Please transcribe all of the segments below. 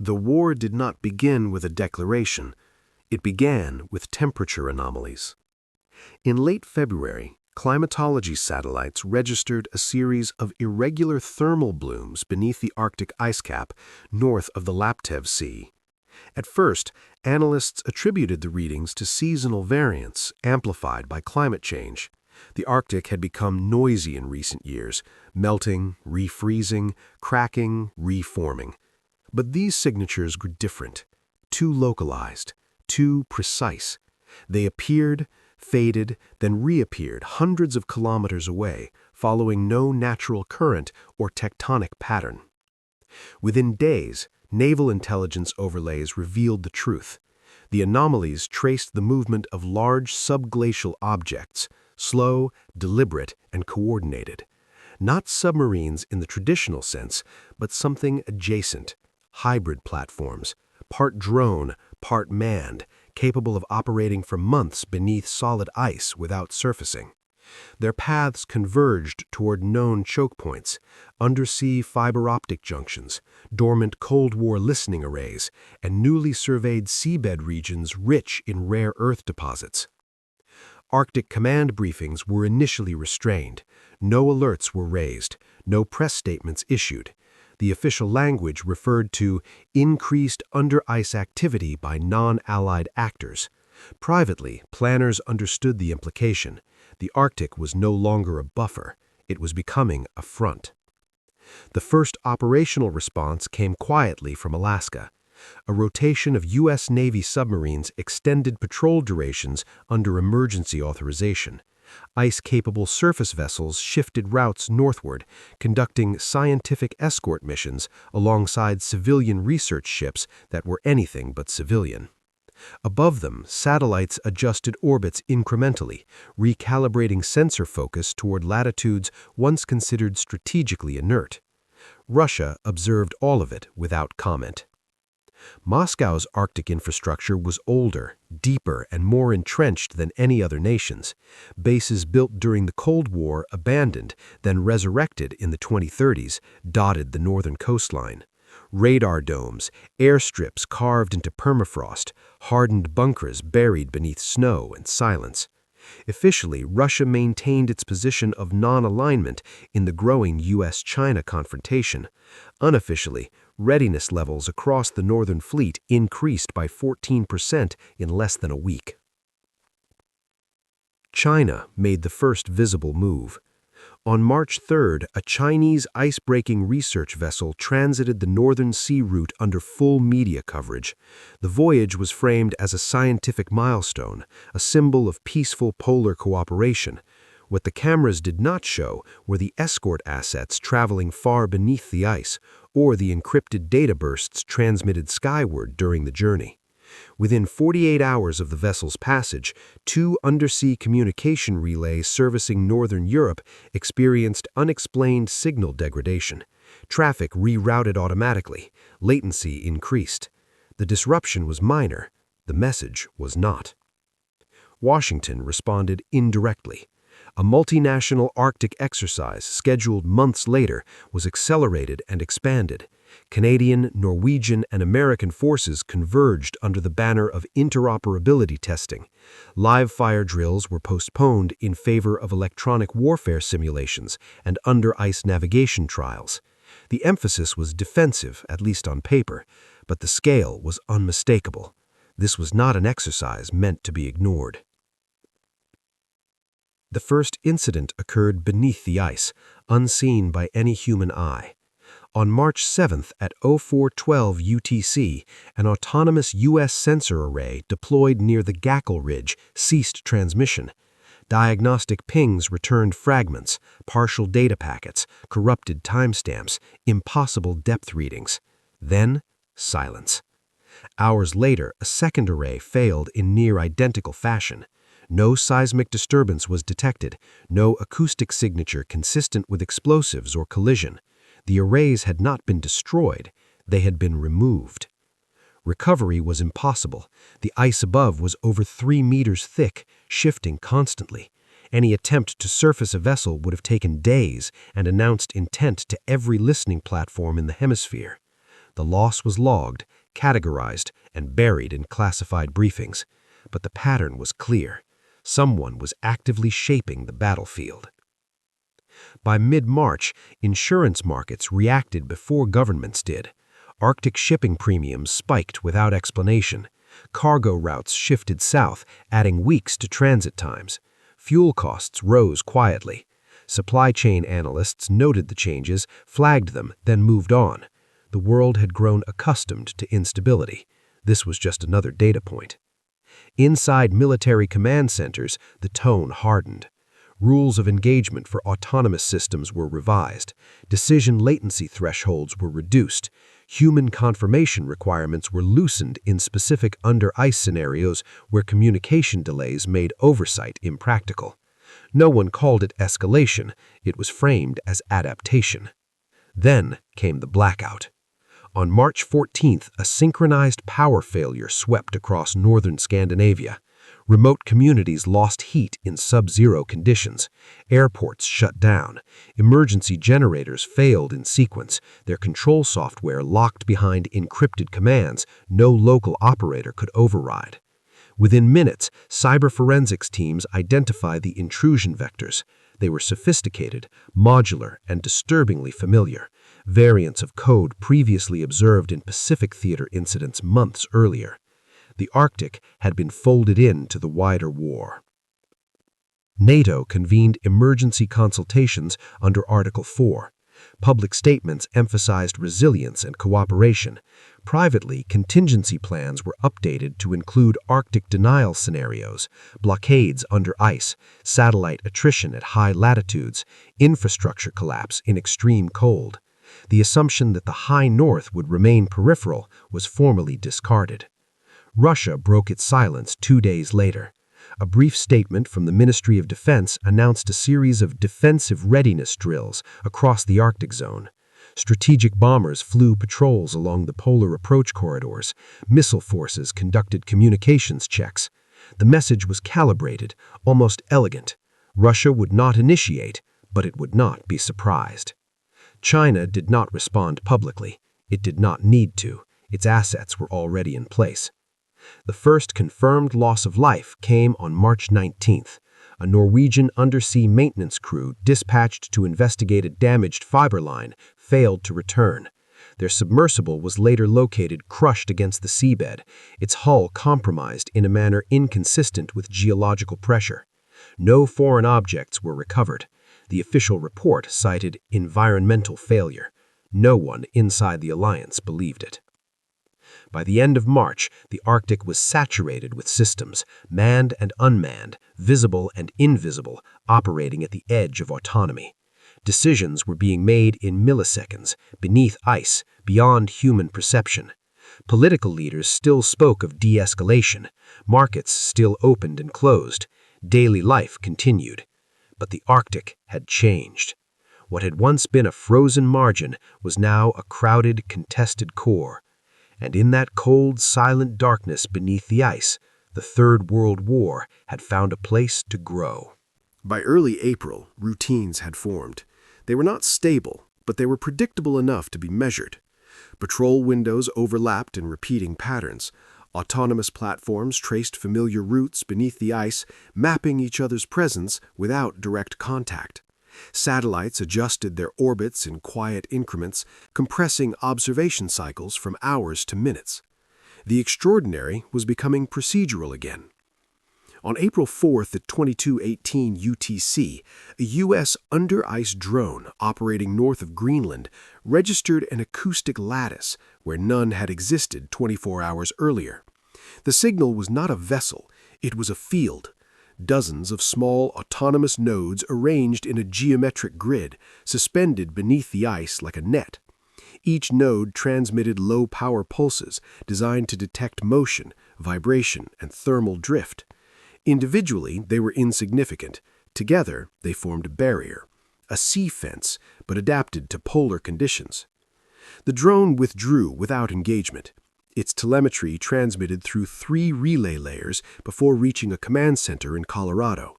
The war did not begin with a declaration. It began with temperature anomalies. In late February, climatology satellites registered a series of irregular thermal blooms beneath the Arctic ice cap north of the Laptev Sea. At first, analysts attributed the readings to seasonal variance amplified by climate change. The Arctic had become noisy in recent years, melting, refreezing, cracking, reforming. But these signatures were different, too localized, too precise. They appeared, faded, then reappeared hundreds of kilometers away, following no natural current or tectonic pattern. Within days, naval intelligence overlays revealed the truth. The anomalies traced the movement of large subglacial objects, slow, deliberate, and coordinated. Not submarines in the traditional sense, but something adjacent, hybrid platforms, part drone, part manned, capable of operating for months beneath solid ice without surfacing. Their paths converged toward known choke points, undersea fiber optic junctions, dormant Cold War listening arrays, and newly surveyed seabed regions rich in rare earth deposits. Arctic command briefings were initially restrained. No alerts were raised, no press statements issued. The official language referred to increased under-ice activity by non-allied actors. Privately, planners understood the implication. The Arctic was no longer a buffer. It was becoming a front. The first operational response came quietly from Alaska. A rotation of U.S. Navy submarines extended patrol durations under emergency authorization. Ice-capable surface vessels shifted routes northward, conducting scientific escort missions alongside civilian research ships that were anything but civilian. Above them, satellites adjusted orbits incrementally, recalibrating sensor focus toward latitudes once considered strategically inert. Russia observed all of it without comment. Moscow's Arctic infrastructure was older, deeper, and more entrenched than any other nation's. Bases built during the Cold War, abandoned, then resurrected in the 2030s, dotted the northern coastline. Radar domes, airstrips carved into permafrost, hardened bunkers buried beneath snow and silence. Officially, Russia maintained its position of non-alignment in the growing U.S.-China confrontation. Unofficially, readiness levels across the Northern Fleet increased by 14% in less than a week. China made the first visible move. On March 3rd, a Chinese ice-breaking research vessel transited the Northern Sea route under full media coverage. The voyage was framed as a scientific milestone, a symbol of peaceful polar cooperation. What the cameras did not show were the escort assets traveling far beneath the ice, or the encrypted data bursts transmitted skyward during the journey. Within 48 hours of the vessel's passage, 2 undersea communication relays servicing northern Europe experienced unexplained signal degradation. Traffic rerouted automatically. Latency increased. The disruption was minor. The message was not. Washington responded indirectly. A multinational Arctic exercise scheduled months later was accelerated and expanded. Canadian, Norwegian, and American forces converged under the banner of interoperability testing. Live fire drills were postponed in favor of electronic warfare simulations and under-ice navigation trials. The emphasis was defensive, at least on paper, but the scale was unmistakable. This was not an exercise meant to be ignored. The first incident occurred beneath the ice, unseen by any human eye. On March 7th at 0412 UTC, an autonomous U.S. sensor array deployed near the Gackle Ridge ceased transmission. Diagnostic pings returned fragments, partial data packets, corrupted timestamps, impossible depth readings. Then, silence. Hours later, a second array failed in near-identical fashion. No seismic disturbance was detected, no acoustic signature consistent with explosives or collision. The arrays had not been destroyed, they had been removed. Recovery was impossible. The ice above was over 3 meters thick, shifting constantly. Any attempt to surface a vessel would have taken days and announced intent to every listening platform in the hemisphere. The loss was logged, categorized, and buried in classified briefings. But the pattern was clear. Someone was actively shaping the battlefield. By mid-March, insurance markets reacted before governments did. Arctic shipping premiums spiked without explanation. Cargo routes shifted south, adding weeks to transit times. Fuel costs rose quietly. Supply chain analysts noted the changes, flagged them, then moved on. The world had grown accustomed to instability. This was just another data point. Inside military command centers, the tone hardened. Rules of engagement for autonomous systems were revised. Decision latency thresholds were reduced. Human confirmation requirements were loosened in specific under-ice scenarios where communication delays made oversight impractical. No one called it escalation. It was framed as adaptation. Then came the blackout. On March 14th, a synchronized power failure swept across northern Scandinavia. Remote communities lost heat in sub-zero conditions. Airports shut down. Emergency generators failed in sequence, their control software locked behind encrypted commands no local operator could override. Within minutes, cyber forensics teams identified the intrusion vectors. They were sophisticated, modular, and disturbingly familiar, variants of code previously observed in Pacific Theater incidents months earlier. The Arctic had been folded into the wider war. NATO convened emergency consultations under Article 4. Public statements emphasized resilience and cooperation. Privately, contingency plans were updated to include Arctic denial scenarios, blockades under ice, satellite attrition at high latitudes, infrastructure collapse in extreme cold. The assumption that the high north would remain peripheral was formally discarded. Russia broke its silence 2 days later. A brief statement from the Ministry of Defense announced a series of defensive readiness drills across the Arctic zone. Strategic bombers flew patrols along the polar approach corridors. Missile forces conducted communications checks. The message was calibrated, almost elegant. Russia would not initiate, but it would not be surprised. China did not respond publicly. It did not need to. Its assets were already in place. The first confirmed loss of life came on March 19th. A Norwegian undersea maintenance crew dispatched to investigate a damaged fiber line failed to return. Their submersible was later located crushed against the seabed, its hull compromised in a manner inconsistent with geological pressure. No foreign objects were recovered. The official report cited environmental failure. No one inside the alliance believed it. By the end of March, the Arctic was saturated with systems, manned and unmanned, visible and invisible, operating at the edge of autonomy. Decisions were being made in milliseconds, beneath ice, beyond human perception. Political leaders still spoke of de-escalation. Markets still opened and closed. Daily life continued. But the Arctic had changed. What had once been a frozen margin was now a crowded, contested core. And in that cold, silent darkness beneath the ice, the Third World War had found a place to grow. By early April, routines had formed. They were not stable, but they were predictable enough to be measured. Patrol windows overlapped in repeating patterns. Autonomous platforms traced familiar routes beneath the ice, mapping each other's presence without direct contact. Satellites adjusted their orbits in quiet increments, compressing observation cycles from hours to minutes. The extraordinary was becoming procedural again. On April 4th at 22:18 UTC, a U.S. under-ice drone operating north of Greenland registered an acoustic lattice where none had existed 24 hours earlier. The signal was not a vessel, it was a field. Dozens of small autonomous nodes arranged in a geometric grid, suspended beneath the ice like a net. Each node transmitted low-power pulses designed to detect motion, vibration, and thermal drift. Individually, they were insignificant. Together, they formed a barrier, a sea fence, but adapted to polar conditions. The drone withdrew without engagement. Its telemetry transmitted through 3 relay layers before reaching a command center in Colorado.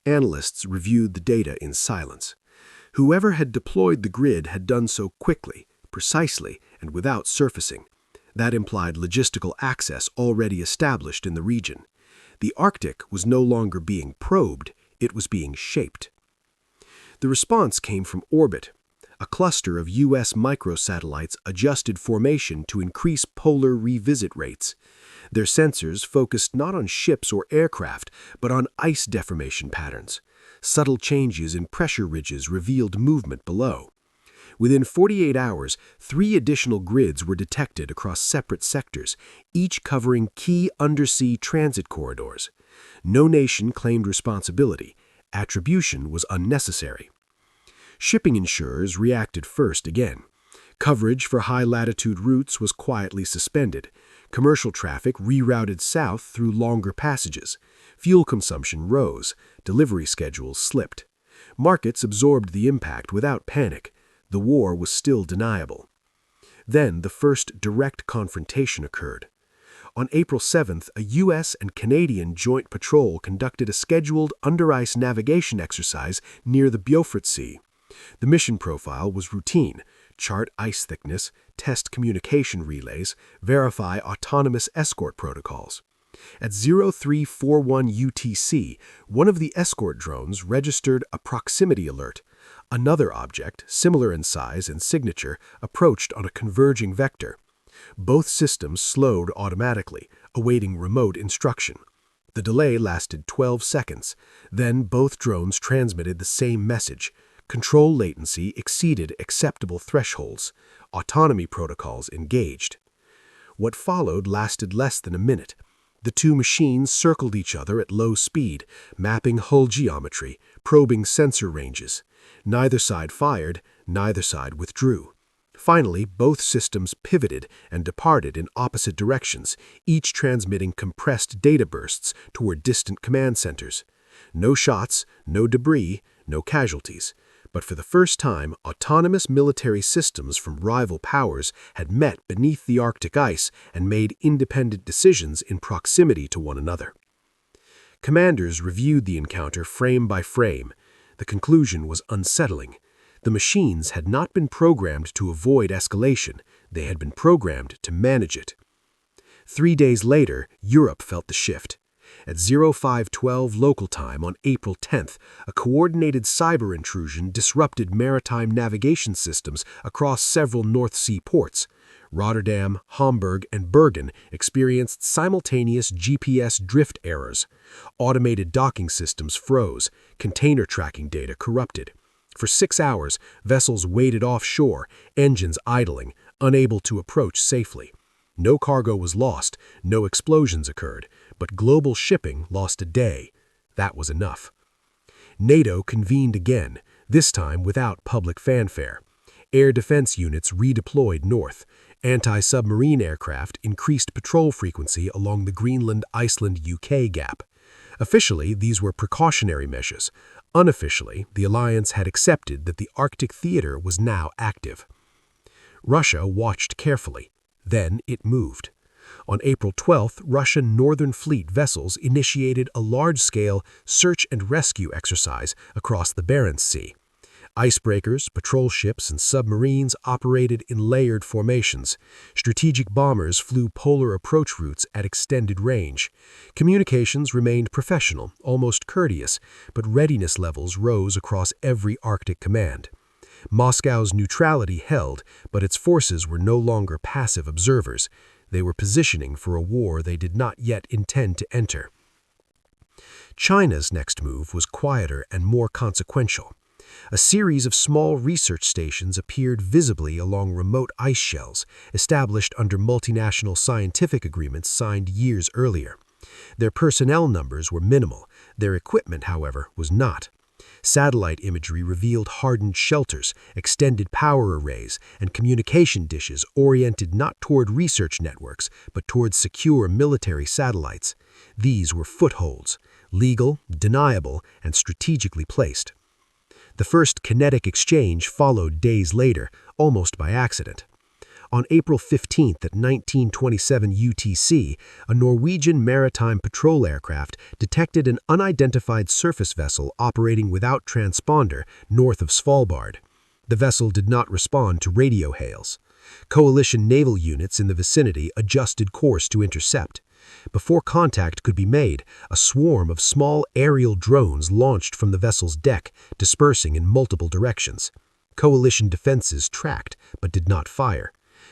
Analysts reviewed the data in silence. Whoever had deployed the grid had done so quickly, precisely, and without surfacing. That implied logistical access already established in the region. The Arctic was no longer being probed, it was being shaped. The response came from orbit. A cluster of U.S. microsatellites adjusted formation to increase polar revisit rates. Their sensors focused not on ships or aircraft, but on ice deformation patterns. Subtle changes in pressure ridges revealed movement below. Within 48 hours, 3 additional grids were detected across separate sectors, each covering key undersea transit corridors. No nation claimed responsibility. Attribution was unnecessary. Shipping insurers reacted first again. Coverage for high-latitude routes was quietly suspended. Commercial traffic rerouted south through longer passages. Fuel consumption rose. Delivery schedules slipped. Markets absorbed the impact without panic. The war was still deniable. Then the first direct confrontation occurred. On April 7th, a U.S. and Canadian joint patrol conducted a scheduled under-ice navigation exercise near the Beaufort Sea. The mission profile was routine: chart ice thickness, test communication relays, verify autonomous escort protocols. At 0341 UTC, one of the escort drones registered a proximity alert. Another object, similar in size and signature, approached on a converging vector. Both systems slowed automatically, awaiting remote instruction. The delay lasted 12 seconds. Then both drones transmitted the same message. Control latency exceeded acceptable thresholds. Autonomy protocols engaged. What followed lasted less than a minute. The two machines circled each other at low speed, mapping hull geometry, probing sensor ranges. Neither side fired, neither side withdrew. Finally, both systems pivoted and departed in opposite directions, each transmitting compressed data bursts toward distant command centers. No shots, no debris, no casualties. But for the first time, autonomous military systems from rival powers had met beneath the Arctic ice and made independent decisions in proximity to one another. Commanders reviewed the encounter frame by frame. The conclusion was unsettling. The machines had not been programmed to avoid escalation, they had been programmed to manage it. 3 days later, Europe felt the shift. At 0512 local time on April 10th, a coordinated cyber intrusion disrupted maritime navigation systems across several North Sea ports. Rotterdam, Hamburg, and Bergen experienced simultaneous GPS drift errors. Automated docking systems froze, container tracking data corrupted. For 6 hours, vessels waited offshore, engines idling, unable to approach safely. No cargo was lost, no explosions occurred, but global shipping lost a day. That was enough. NATO convened again, this time without public fanfare. Air defense units redeployed north. Anti-submarine aircraft increased patrol frequency along the Greenland-Iceland-UK gap. Officially, these were precautionary measures. Unofficially, the alliance had accepted that the Arctic theater was now active. Russia watched carefully. Then it moved. On April 12th, Russian Northern Fleet vessels initiated a large-scale search and rescue exercise across the Barents Sea. Icebreakers, patrol ships, and submarines operated in layered formations. Strategic bombers flew polar approach routes at extended range. Communications remained professional, almost courteous, but readiness levels rose across every Arctic command. Moscow's neutrality held, but its forces were no longer passive observers. They were positioning for a war they did not yet intend to enter. China's next move was quieter and more consequential. A series of small research stations appeared visibly along remote ice shelves, established under multinational scientific agreements signed years earlier. Their personnel numbers were minimal. Their equipment, however, was not. Satellite imagery revealed hardened shelters, extended power arrays, and communication dishes oriented not toward research networks, but toward secure military satellites. These were footholds, legal, deniable, and strategically placed. The first kinetic exchange followed days later, almost by accident. On April 15th at 1927 UTC, a Norwegian maritime patrol aircraft detected an unidentified surface vessel operating without transponder north of Svalbard. The vessel did not respond to radio hails. Coalition naval units in the vicinity adjusted course to intercept. Before contact could be made, a swarm of small aerial drones launched from the vessel's deck, dispersing in multiple directions. Coalition defenses tracked, but did not fire.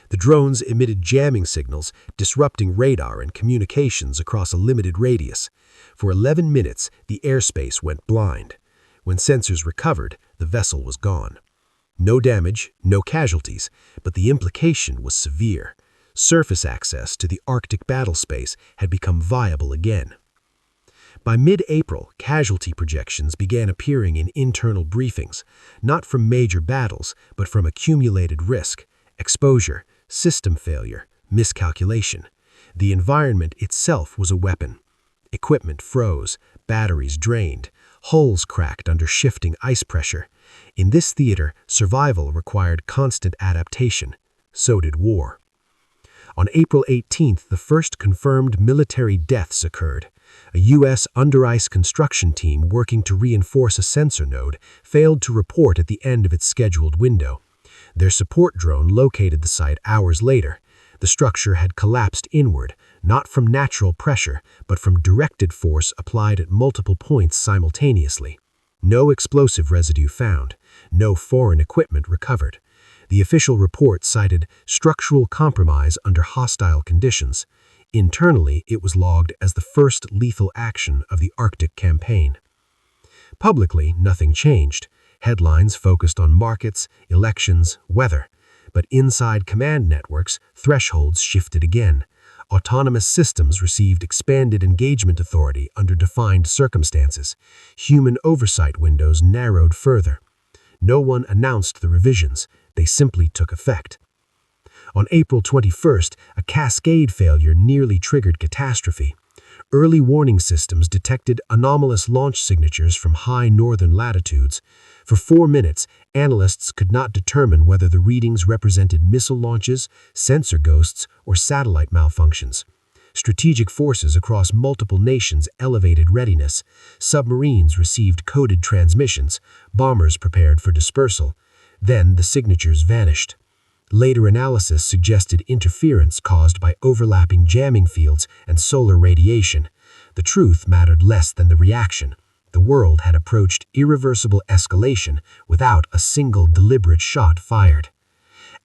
The drones emitted jamming signals, disrupting radar and communications across a limited radius. For 11 minutes, the airspace went blind. When sensors recovered, the vessel was gone. No damage, no casualties, but the implication was severe. Surface access to the Arctic battlespace had become viable again. By mid-April, casualty projections began appearing in internal briefings, not from major battles, but from accumulated risk, exposure, system failure, miscalculation. The environment itself was a weapon. Equipment froze, batteries drained, hulls cracked under shifting ice pressure. In this theater, survival required constant adaptation. So did war. On April 18th, the first confirmed military deaths occurred. A U.S. under-ice construction team working to reinforce a sensor node failed to report at the end of its scheduled window. Their support drone located the site hours later. The structure had collapsed inward, not from natural pressure, but from directed force applied at multiple points simultaneously. No explosive residue found. No foreign equipment recovered. The official report cited structural compromise under hostile conditions. Internally, it was logged as the first lethal action of the Arctic campaign. Publicly, nothing changed. Headlines focused on markets, elections, weather. But inside command networks, thresholds shifted again. Autonomous systems received expanded engagement authority under defined circumstances. Human oversight windows narrowed further. No one announced the revisions. They simply took effect. On April 21st, a cascade failure nearly triggered catastrophe. Early warning systems detected anomalous launch signatures from high northern latitudes. For 4 minutes, analysts could not determine whether the readings represented missile launches, sensor ghosts, or satellite malfunctions. Strategic forces across multiple nations elevated readiness. Submarines received coded transmissions. Bombers prepared for dispersal. Then the signatures vanished. Later analysis suggested interference caused by overlapping jamming fields and solar radiation. The truth mattered less than the reaction. The world had approached irreversible escalation without a single deliberate shot fired.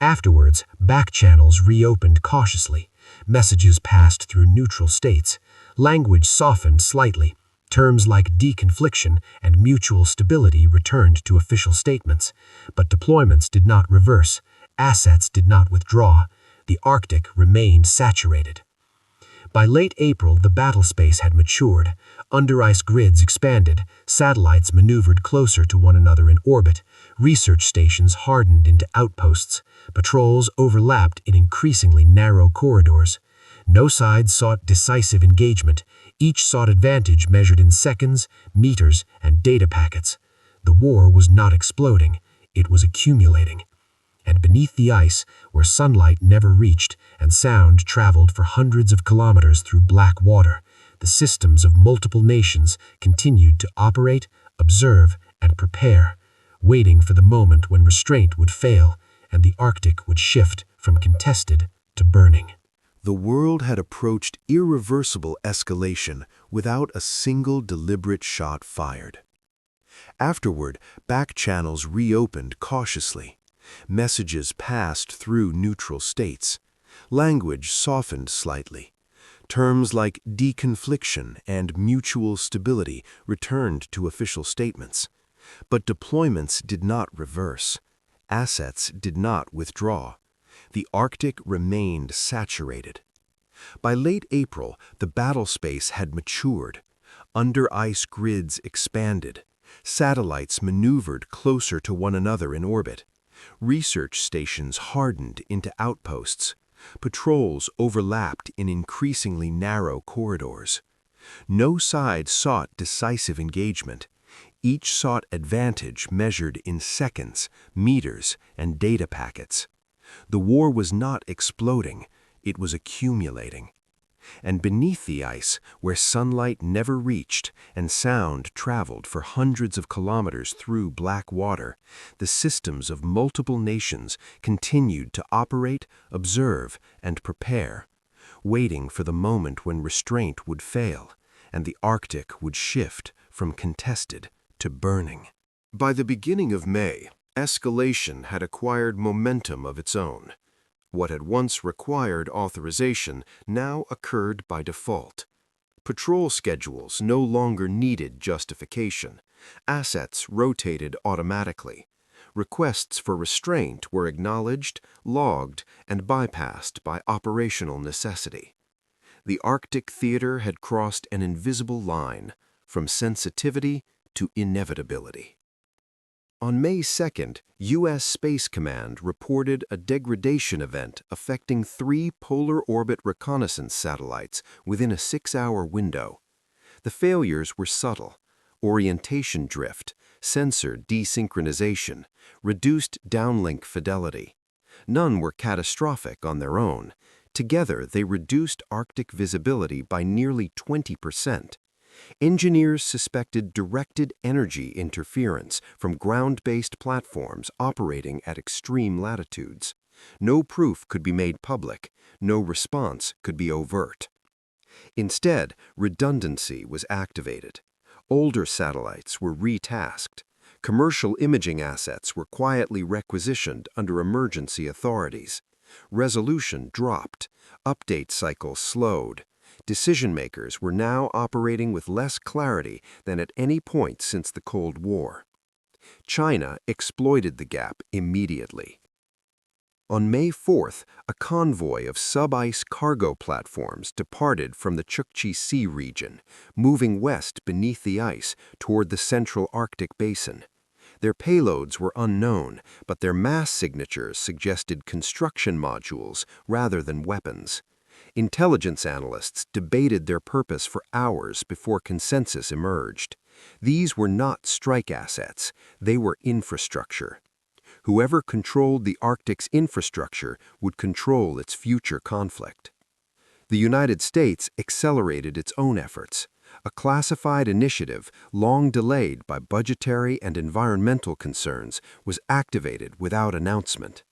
Afterwards, back channels reopened cautiously. Messages passed through neutral states. Language softened slightly. Terms like deconfliction and mutual stability returned to official statements. But deployments did not reverse. Assets did not withdraw. The Arctic remained saturated. By late April, the battlespace had matured. Under-ice grids expanded. Satellites maneuvered closer to one another in orbit. Research stations hardened into outposts. Patrols overlapped in increasingly narrow corridors. No side sought decisive engagement. Each sought advantage measured in seconds, meters, and data packets. The war was not exploding. It was accumulating. And beneath the ice, where sunlight never reached and sound traveled for hundreds of kilometers through black water, the systems of multiple nations continued to operate, observe, and prepare, waiting for the moment when restraint would fail and the Arctic would shift from contested to burning. The world had approached irreversible escalation without a single deliberate shot fired. Afterward, back channels reopened cautiously. Messages passed through neutral states. Language softened slightly. Terms like deconfliction and mutual stability returned to official statements. But deployments did not reverse. Assets did not withdraw. The Arctic remained saturated. By late April, the battlespace had matured. Under-ice grids expanded. Satellites maneuvered closer to one another in orbit. Research stations hardened into outposts. Patrols overlapped in increasingly narrow corridors. No side sought decisive engagement. Each sought advantage measured in seconds, meters, and data packets. The war was not exploding, it was accumulating. And beneath the ice, where sunlight never reached and sound traveled for hundreds of kilometers through black water, the systems of multiple nations continued to operate, observe, and prepare, waiting for the moment when restraint would fail and the Arctic would shift from contested to burning. By the beginning of May, escalation had acquired momentum of its own. What had once required authorization now occurred by default. Patrol schedules no longer needed justification. Assets rotated automatically. Requests for restraint were acknowledged, logged, and bypassed by operational necessity. The Arctic theater had crossed an invisible line from sensitivity to inevitability. On May 2nd, U.S. Space Command reported a degradation event affecting 3 polar orbit reconnaissance satellites within a 6-hour window. The failures were subtle: orientation drift, sensor desynchronization, reduced downlink fidelity. None were catastrophic on their own. Together, they reduced Arctic visibility by nearly 20%. Engineers suspected directed energy interference from ground-based platforms operating at extreme latitudes. No proof could be made public, no response could be overt. Instead, redundancy was activated. Older satellites were retasked. Commercial imaging assets were quietly requisitioned under emergency authorities. Resolution dropped. Update cycles slowed. Decision-makers were now operating with less clarity than at any point since the Cold War. China exploited the gap immediately. On May 4th, a convoy of sub-ice cargo platforms departed from the Chukchi Sea region, moving west beneath the ice toward the central Arctic basin. Their payloads were unknown, but their mass signatures suggested construction modules rather than weapons. Intelligence analysts debated their purpose for hours before consensus emerged. These were not strike assets, they were infrastructure. Whoever controlled the Arctic's infrastructure would control its future conflict. The United States accelerated its own efforts. A classified initiative, long delayed by budgetary and environmental concerns, was activated without announcement.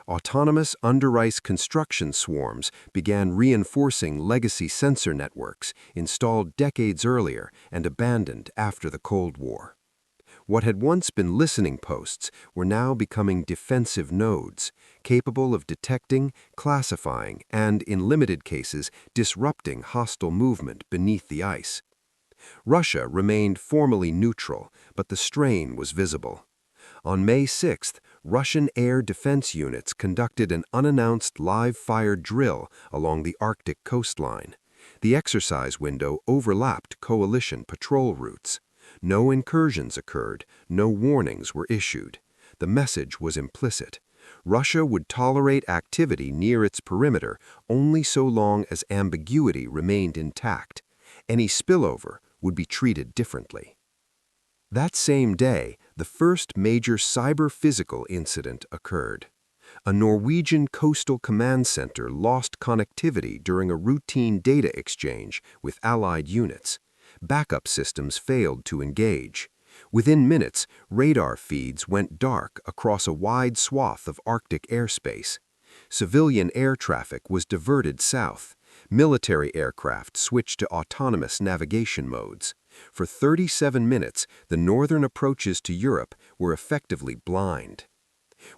Autonomous under-ice construction swarms began reinforcing legacy sensor networks installed decades earlier and abandoned after the Cold War. What had once been listening posts were now becoming defensive nodes, capable of detecting, classifying, and, in limited cases, disrupting hostile movement beneath the ice. Russia remained formally neutral, but the strain was visible. On May 6th, Russian air defense units conducted an unannounced live-fire drill along the Arctic coastline. The exercise window overlapped coalition patrol routes. No incursions occurred, no warnings were issued. The message was implicit. Russia would tolerate activity near its perimeter only so long as ambiguity remained intact. Any spillover would be treated differently. That same day, the first major cyber-physical incident occurred. A Norwegian coastal command center lost connectivity during a routine data exchange with Allied units. Backup systems failed to engage. Within minutes, radar feeds went dark across a wide swath of Arctic airspace. Civilian air traffic was diverted south. Military aircraft switched to autonomous navigation modes. For 37 minutes, the northern approaches to Europe were effectively blind.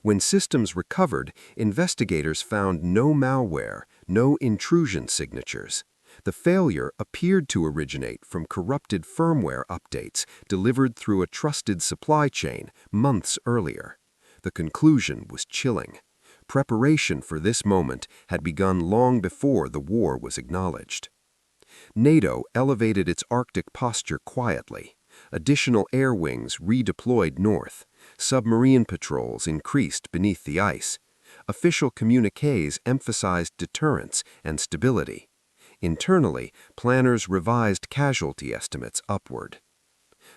When systems recovered, investigators found no malware, no intrusion signatures. The failure appeared to originate from corrupted firmware updates delivered through a trusted supply chain months earlier. The conclusion was chilling. Preparation for this moment had begun long before the war was acknowledged. NATO elevated its Arctic posture quietly. Additional air wings redeployed north. Submarine patrols increased beneath the ice. Official communiques emphasized deterrence and stability. Internally, planners revised casualty estimates upward.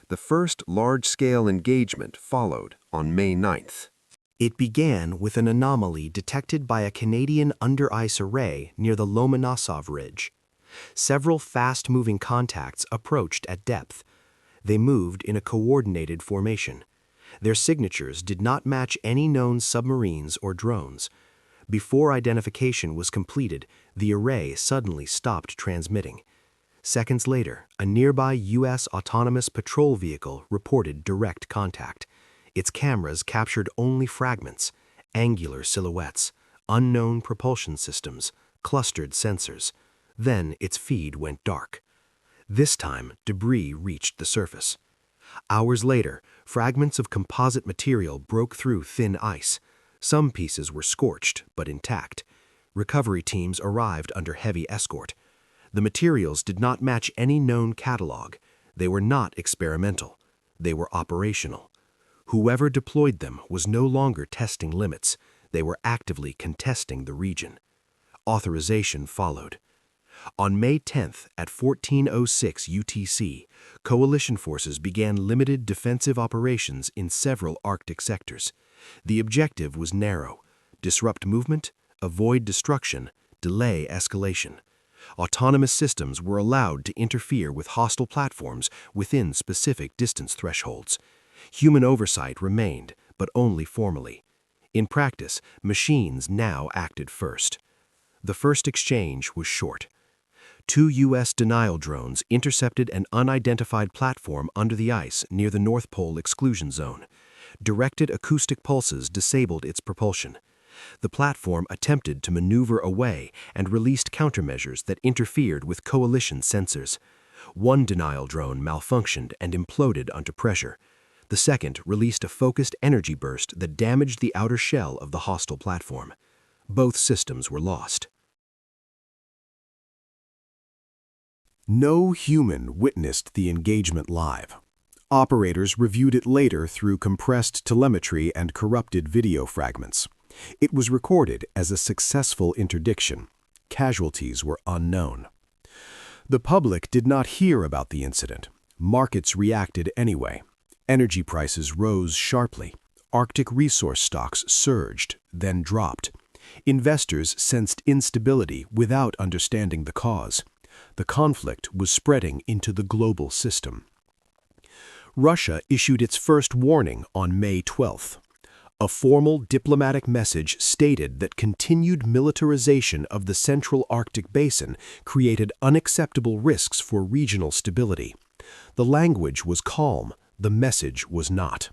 The first large-scale engagement followed on May 9th. It began with an anomaly detected by a Canadian under-ice array near the Lomonosov Ridge. Several fast-moving contacts approached at depth. They moved in a coordinated formation. Their signatures did not match any known submarines or drones. Before identification was completed, the array suddenly stopped transmitting. Seconds later, a nearby U.S. autonomous patrol vehicle reported direct contact. Its cameras captured only fragments, angular silhouettes, unknown propulsion systems, clustered sensors. Then its feed went dark. This time, debris reached the surface. Hours later, fragments of composite material broke through thin ice. Some pieces were scorched, but intact. Recovery teams arrived under heavy escort. The materials did not match any known catalog. They were not experimental. They were operational. Whoever deployed them was no longer testing limits. They were actively contesting the region. Authorization followed. On May 10th at 14:06 UTC, coalition forces began limited defensive operations in several Arctic sectors. The objective was narrow: disrupt movement, avoid destruction, delay escalation. Autonomous systems were allowed to interfere with hostile platforms within specific distance thresholds. Human oversight remained, but only formally. In practice, machines now acted first. The first exchange was short. 2 U.S. denial drones intercepted an unidentified platform under the ice near the North Pole exclusion zone. Directed acoustic pulses disabled its propulsion. The platform attempted to maneuver away and released countermeasures that interfered with coalition sensors. One denial drone malfunctioned and imploded under pressure. The second released a focused energy burst that damaged the outer shell of the hostile platform. Both systems were lost. No human witnessed the engagement live. Operators reviewed it later through compressed telemetry and corrupted video fragments. It was recorded as a successful interdiction. Casualties were unknown. The public did not hear about the incident. Markets reacted anyway. Energy prices rose sharply. Arctic resource stocks surged, then dropped. Investors sensed instability without understanding the cause. The conflict was spreading into the global system. Russia issued its first warning on May 12th. A formal diplomatic message stated that continued militarization of the Central Arctic Basin created unacceptable risks for regional stability. The language was calm, the message was not.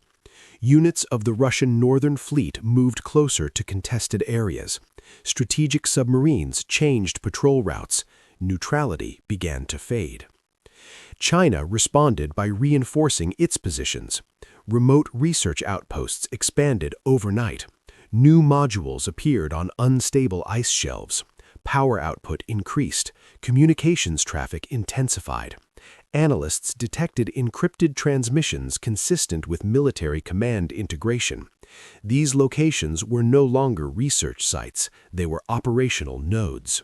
Units of the Russian Northern Fleet moved closer to contested areas. Strategic submarines changed patrol routes. Neutrality began to fade. China responded by reinforcing its positions. Remote research outposts expanded overnight. New modules appeared on unstable ice shelves. Power output increased. Communications traffic intensified. Analysts detected encrypted transmissions consistent with military command integration. These locations were no longer research sites, they were operational nodes.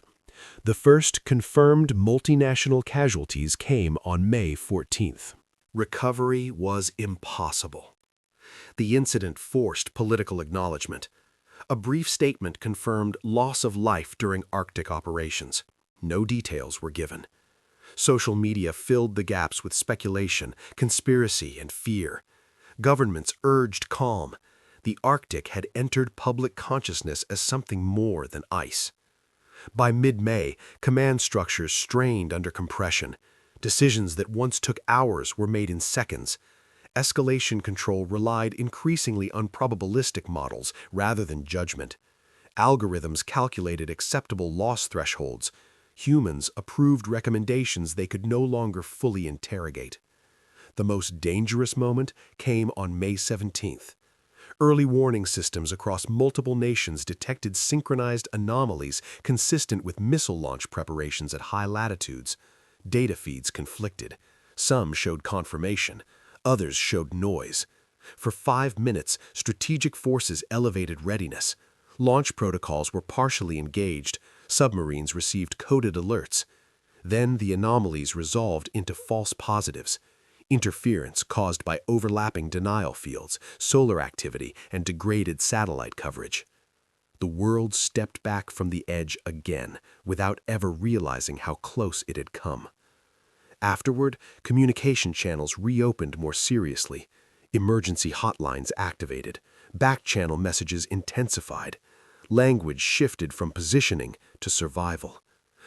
The first confirmed multinational casualties came on May 14th. Recovery was impossible. The incident forced political acknowledgement. A brief statement confirmed loss of life during Arctic operations. No details were given. Social media filled the gaps with speculation, conspiracy, and fear. Governments urged calm. The Arctic had entered public consciousness as something more than ice. By mid-May, command structures strained under compression. Decisions that once took hours were made in seconds. Escalation control relied increasingly on probabilistic models rather than judgment. Algorithms calculated acceptable loss thresholds. Humans approved recommendations they could no longer fully interrogate. The most dangerous moment came on May 17th. Early warning systems across multiple nations detected synchronized anomalies consistent with missile launch preparations at high latitudes. Data feeds conflicted. Some showed confirmation. Others showed noise. For 5 minutes, strategic forces elevated readiness. Launch protocols were partially engaged. Submarines received coded alerts. Then the anomalies resolved into false positives. Interference caused by overlapping denial fields, solar activity, and degraded satellite coverage. The world stepped back from the edge again, without ever realizing how close it had come. Afterward, communication channels reopened more seriously. Emergency hotlines activated. Back-channel messages intensified. Language shifted from positioning to survival.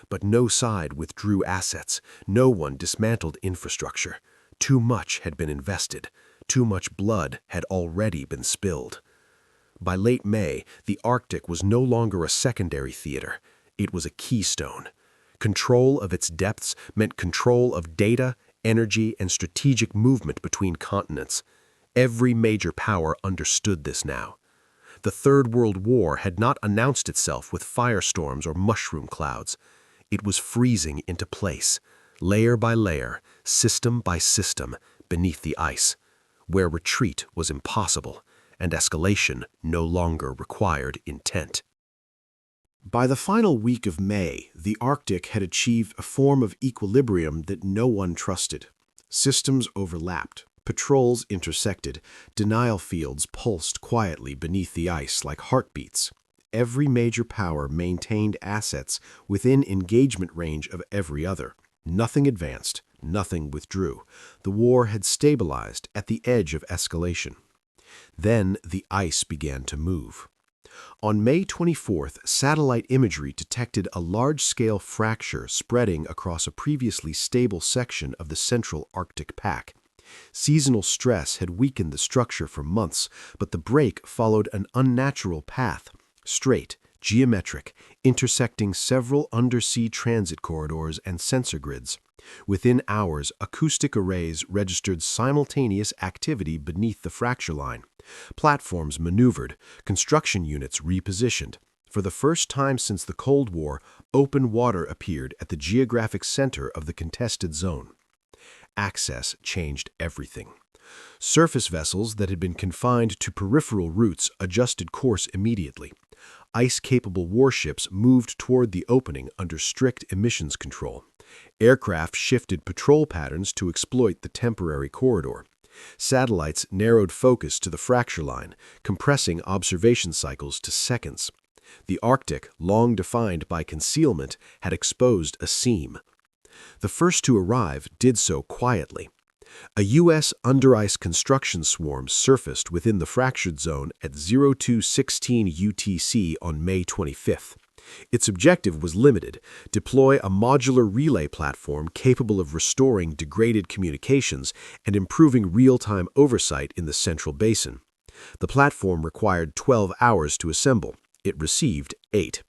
But no side withdrew assets. No one dismantled infrastructure. Too much had been invested. Too much blood had already been spilled. By late May, the Arctic was no longer a secondary theater. It was a keystone. Control of its depths meant control of data, energy, and strategic movement between continents. Every major power understood this now. The Third World War had not announced itself with firestorms or mushroom clouds. It was freezing into place, layer by layer, system by system, beneath the ice, where retreat was impossible and escalation no longer required intent. By the final week of May, the Arctic had achieved a form of equilibrium that no one trusted. Systems overlapped, patrols intersected, denial fields pulsed quietly beneath the ice like heartbeats. Every major power maintained assets within engagement range of every other. Nothing advanced, nothing withdrew. The war had stabilized at the edge of escalation. Then the ice began to move. On May 24th, satellite imagery detected a large-scale fracture spreading across a previously stable section of the central Arctic pack. Seasonal stress had weakened the structure for months, but the break followed an unnatural path, straight, geometric, intersecting several undersea transit corridors and sensor grids. Within hours, acoustic arrays registered simultaneous activity beneath the fracture line. Platforms maneuvered, construction units repositioned. For the first time since the Cold War, open water appeared at the geographic center of the contested zone. Access changed everything. Surface vessels that had been confined to peripheral routes adjusted course immediately. Ice-capable warships moved toward the opening under strict emissions control. Aircraft shifted patrol patterns to exploit the temporary corridor. Satellites narrowed focus to the fracture line, compressing observation cycles to seconds. The Arctic, long defined by concealment, had exposed a seam. The first to arrive did so quietly. A U.S. under-ice construction swarm surfaced within the fractured zone at 0216 UTC on May 25th. Its objective was limited: deploy a modular relay platform capable of restoring degraded communications and improving real-time oversight in the central basin. The platform required 12 hours to assemble. It received 8.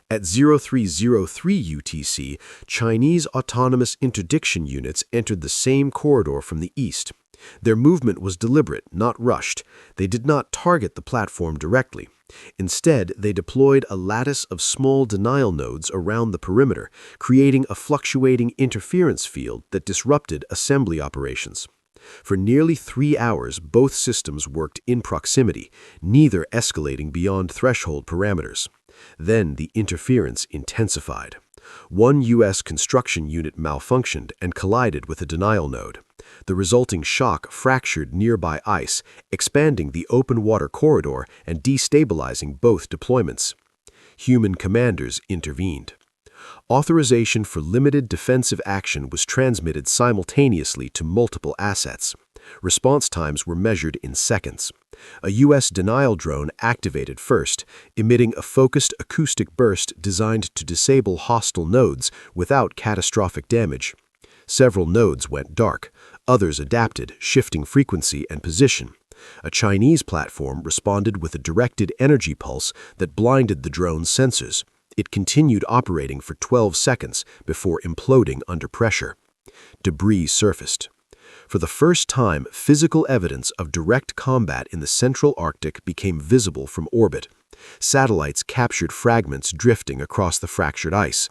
At 0303 UTC, Chinese autonomous interdiction units entered the same corridor from the east. Their movement was deliberate, not rushed. They did not target the platform directly. Instead, they deployed a lattice of small denial nodes around the perimeter, creating a fluctuating interference field that disrupted assembly operations. For nearly 3 hours, both systems worked in proximity, neither escalating beyond threshold parameters. Then the interference intensified. One U.S. construction unit malfunctioned and collided with a denial node. The resulting shock fractured nearby ice, expanding the open water corridor and destabilizing both deployments. Human commanders intervened. Authorization for limited defensive action was transmitted simultaneously to multiple assets. Response times were measured in seconds. A U.S. denial drone activated first, emitting a focused acoustic burst designed to disable hostile nodes without catastrophic damage. Several nodes went dark. Others adapted, shifting frequency and position. A Chinese platform responded with a directed energy pulse that blinded the drone's sensors. It continued operating for 12 seconds before imploding under pressure. Debris surfaced. For the first time, physical evidence of direct combat in the central Arctic became visible from orbit. Satellites captured fragments drifting across the fractured ice.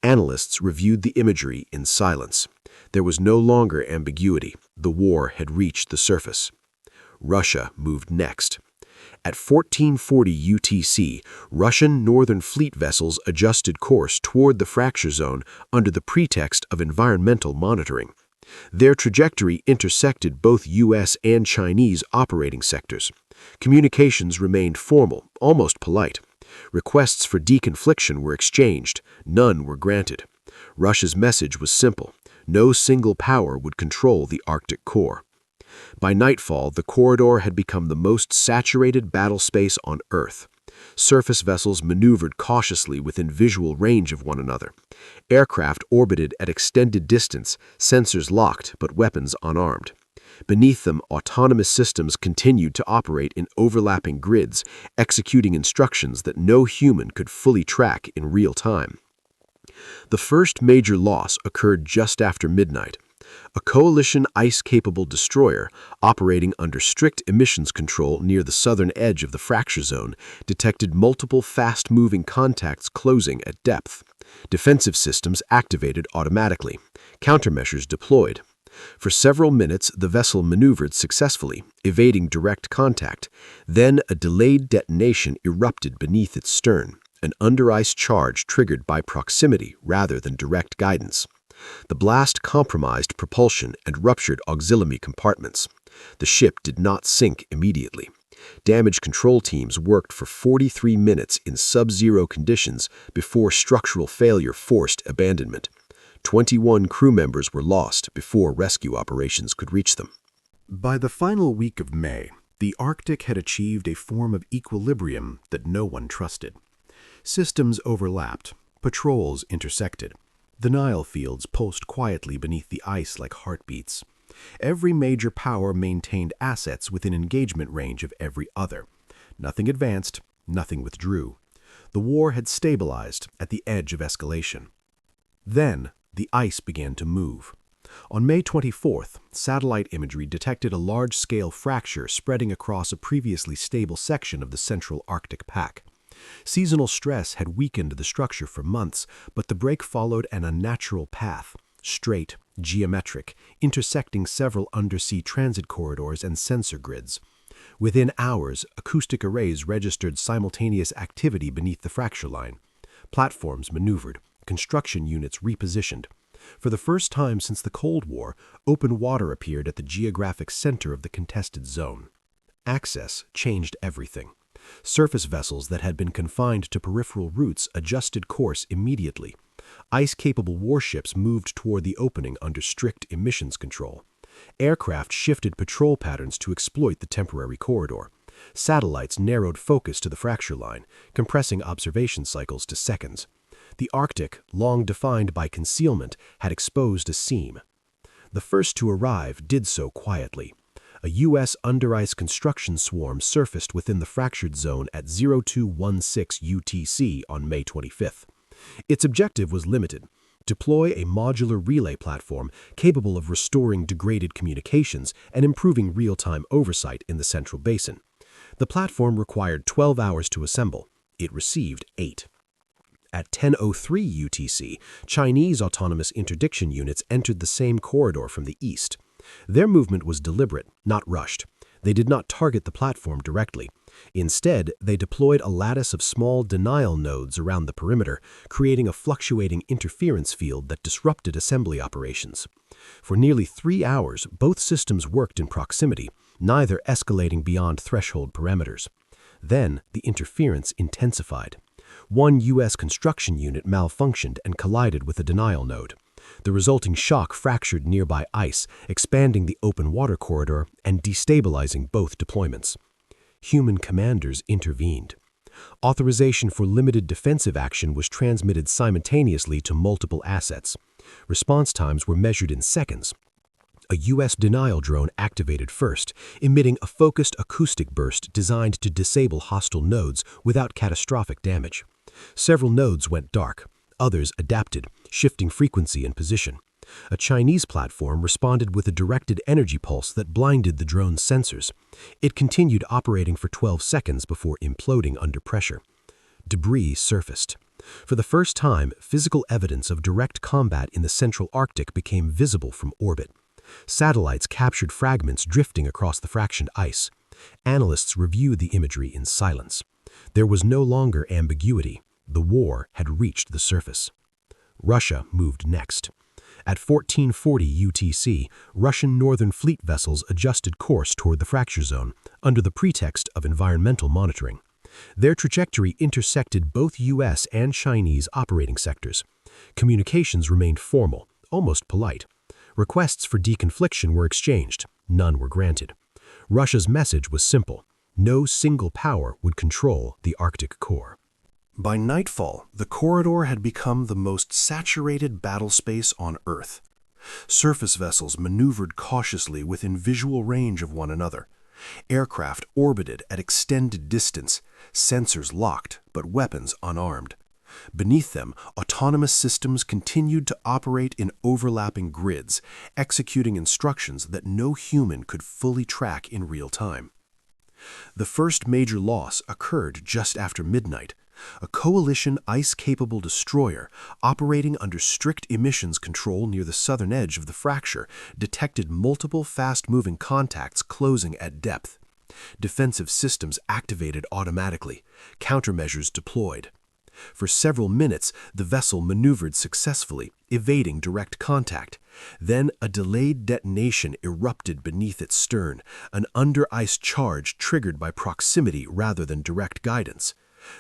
Analysts reviewed the imagery in silence. There was no longer ambiguity. The war had reached the surface. Russia moved next. At 1440 UTC, Russian Northern Fleet vessels adjusted course toward the fracture zone under the pretext of environmental monitoring. Their trajectory intersected both U.S. and Chinese operating sectors. Communications remained formal, almost polite. Requests for deconfliction were exchanged, none were granted. Russia's message was simple: no single power would control the Arctic core. By nightfall, the corridor had become the most saturated battle space on Earth. Surface vessels maneuvered cautiously within visual range of one another. Aircraft orbited at extended distance, sensors locked but weapons unarmed. Beneath them, autonomous systems continued to operate in overlapping grids, executing instructions that no human could fully track in real time. The first major loss occurred just after midnight. A coalition ice-capable destroyer, operating under strict emissions control near the southern edge of the fracture zone, detected multiple fast-moving contacts closing at depth. Defensive systems activated automatically. Countermeasures deployed. For several minutes, the vessel maneuvered successfully, evading direct contact. Then a delayed detonation erupted beneath its stern, an under-ice charge triggered by proximity rather than direct guidance. The blast compromised propulsion and ruptured auxiliary compartments. The ship did not sink immediately. Damage control teams worked for 43 minutes in sub-zero conditions before structural failure forced abandonment. 21 crew members were lost before rescue operations could reach them. By the final week of May, the Arctic had achieved a form of equilibrium that no one trusted. Systems overlapped, patrols intersected. Denial fields pulsed quietly beneath the ice like heartbeats. Every major power maintained assets within engagement range of every other. Nothing advanced, nothing withdrew. The war had stabilized at the edge of escalation. Then, the ice began to move. On May 24th, satellite imagery detected a large-scale fracture spreading across a previously stable section of the central Arctic pack. Seasonal stress had weakened the structure for months, but the break followed an unnatural path, straight, geometric, intersecting several undersea transit corridors and sensor grids. Within hours, acoustic arrays registered simultaneous activity beneath the fracture line. Platforms maneuvered, construction units repositioned. For the first time since the Cold War, open water appeared at the geographic center of the contested zone. Access changed everything. Surface vessels that had been confined to peripheral routes adjusted course immediately. Ice-capable warships moved toward the opening under strict emissions control. Aircraft shifted patrol patterns to exploit the temporary corridor. Satellites narrowed focus to the fracture line, compressing observation cycles to seconds. The Arctic, long defined by concealment, had exposed a seam. The first to arrive did so quietly. A U.S. under-ice construction swarm surfaced within the fractured zone at 0216 UTC on May 25th. Its objective was limited: deploy a modular relay platform capable of restoring degraded communications and improving real-time oversight in the central basin. The platform required 12 hours to assemble. It received 8. At 10:03 UTC, Chinese autonomous interdiction units entered the same corridor from the east. Their movement was deliberate, not rushed. They did not target the platform directly. Instead, they deployed a lattice of small denial nodes around the perimeter, creating a fluctuating interference field that disrupted assembly operations. For nearly 3 hours, both systems worked in proximity, neither escalating beyond threshold parameters. Then, the interference intensified. One U.S. construction unit malfunctioned and collided with a denial node. The resulting shock fractured nearby ice, expanding the open water corridor and destabilizing both deployments. Human commanders intervened. Authorization for limited defensive action was transmitted simultaneously to multiple assets. Response times were measured in seconds. A U.S. denial drone activated first, emitting a focused acoustic burst designed to disable hostile nodes without catastrophic damage. Several nodes went dark. Others adapted, shifting frequency and position. A Chinese platform responded with a directed energy pulse that blinded the drone's sensors. It continued operating for 12 seconds before imploding under pressure. Debris surfaced. For the first time, physical evidence of direct combat in the central Arctic became visible from orbit. Satellites captured fragments drifting across the fractioned ice. Analysts reviewed the imagery in silence. There was no longer ambiguity. The war had reached the surface. Russia moved next. At 1440 UTC, Russian Northern Fleet vessels adjusted course toward the fracture zone under the pretext of environmental monitoring. Their trajectory intersected both U.S. and Chinese operating sectors. Communications remained formal, almost polite. Requests for deconfliction were exchanged. None were granted. Russia's message was simple. No single power would control the Arctic core. By nightfall, the corridor had become the most saturated battle space on Earth. Surface vessels maneuvered cautiously within visual range of one another. Aircraft orbited at extended distance, sensors locked but weapons unarmed. Beneath them, autonomous systems continued to operate in overlapping grids, executing instructions that no human could fully track in real time. The first major loss occurred just after midnight. A coalition ice-capable destroyer, operating under strict emissions control near the southern edge of the fracture, detected multiple fast-moving contacts closing at depth. Defensive systems activated automatically, countermeasures deployed. For several minutes, the vessel maneuvered successfully, evading direct contact. Then a delayed detonation erupted beneath its stern, an under-ice charge triggered by proximity rather than direct guidance.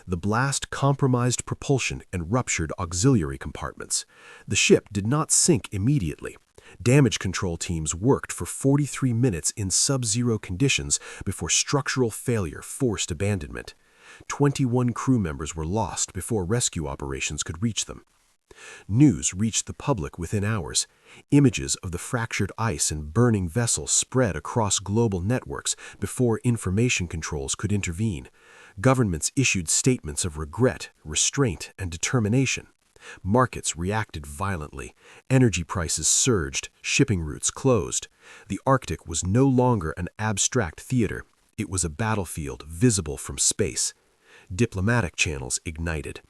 The blast compromised propulsion and ruptured auxiliary compartments. The ship did not sink immediately. Damage control teams worked for 43 minutes in sub-zero conditions before structural failure forced abandonment. 21 crew members were lost before rescue operations could reach them. News reached the public within hours. Images of the fractured ice and burning vessel spread across global networks before information controls could intervene. Governments issued statements of regret, restraint, and determination. Markets reacted violently. Energy prices surged, shipping routes closed. The Arctic was no longer an abstract theater. It was a battlefield visible from space. Diplomatic channels ignited.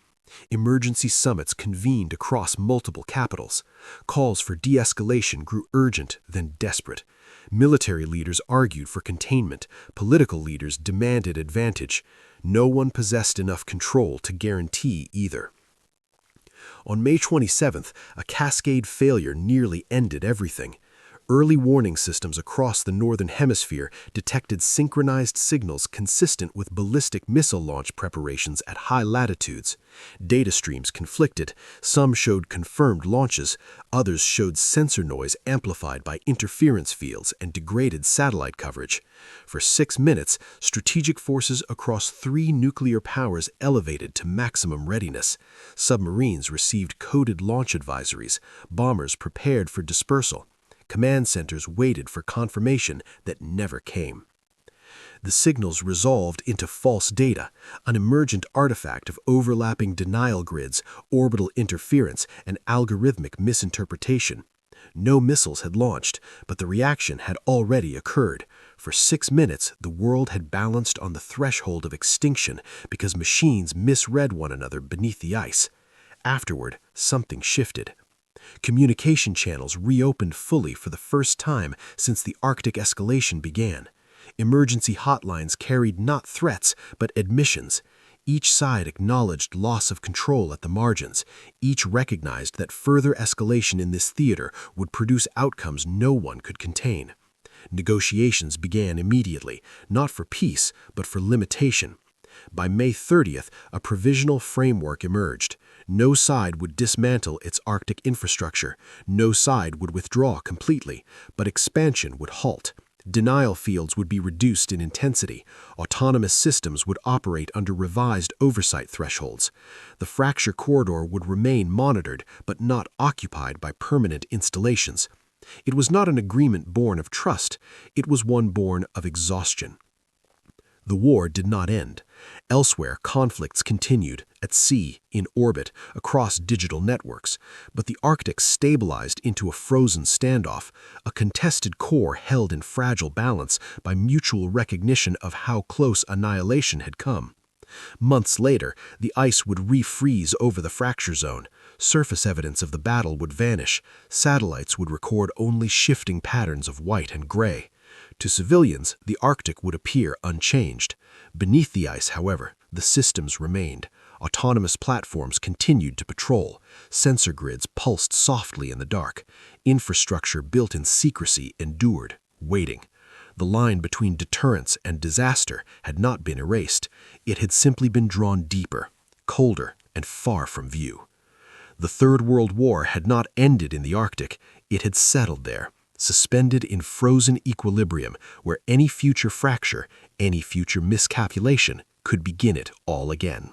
Emergency summits convened across multiple capitals. Calls for de-escalation grew urgent, then desperate. Military leaders argued for containment. Political leaders demanded advantage. No one possessed enough control to guarantee either. On May 27th, a cascade failure nearly ended everything. Early warning systems across the northern hemisphere detected synchronized signals consistent with ballistic missile launch preparations at high latitudes. Data streams conflicted. Some showed confirmed launches, others showed sensor noise amplified by interference fields and degraded satellite coverage. For 6 minutes, strategic forces across 3 nuclear powers elevated to maximum readiness. Submarines received coded launch advisories. Bombers prepared for dispersal. Command centers waited for confirmation that never came. The signals resolved into false data, an emergent artifact of overlapping denial grids, orbital interference, and algorithmic misinterpretation. No missiles had launched, but the reaction had already occurred. For 6 minutes, the world had balanced on the threshold of extinction because machines misread one another beneath the ice. Afterward, something shifted. Communication channels reopened fully for the first time since the Arctic escalation began. Emergency hotlines carried not threats, but admissions. Each side acknowledged loss of control at the margins. Each recognized that further escalation in this theater would produce outcomes no one could contain. Negotiations began immediately, not for peace, but for limitation. By May 30th, a provisional framework emerged. No side would dismantle its Arctic infrastructure. No side would withdraw completely, but expansion would halt. Denial fields would be reduced in intensity. Autonomous systems would operate under revised oversight thresholds. The fracture corridor would remain monitored, but not occupied by permanent installations. It was not an agreement born of trust. It was one born of exhaustion. The war did not end. Elsewhere, conflicts continued, at sea, in orbit, across digital networks. But the Arctic stabilized into a frozen standoff, a contested core held in fragile balance by mutual recognition of how close annihilation had come. Months later, the ice would refreeze over the fracture zone. Surface evidence of the battle would vanish. Satellites would record only shifting patterns of white and gray. To civilians, the Arctic would appear unchanged. Beneath the ice, however, the systems remained. Autonomous platforms continued to patrol. Sensor grids pulsed softly in the dark. Infrastructure built in secrecy endured, waiting. The line between deterrence and disaster had not been erased. It had simply been drawn deeper, colder, and far from view. The Third World War had not ended in the Arctic. It had settled there, suspended in frozen equilibrium where any future fracture, any future miscalculation could begin it all again.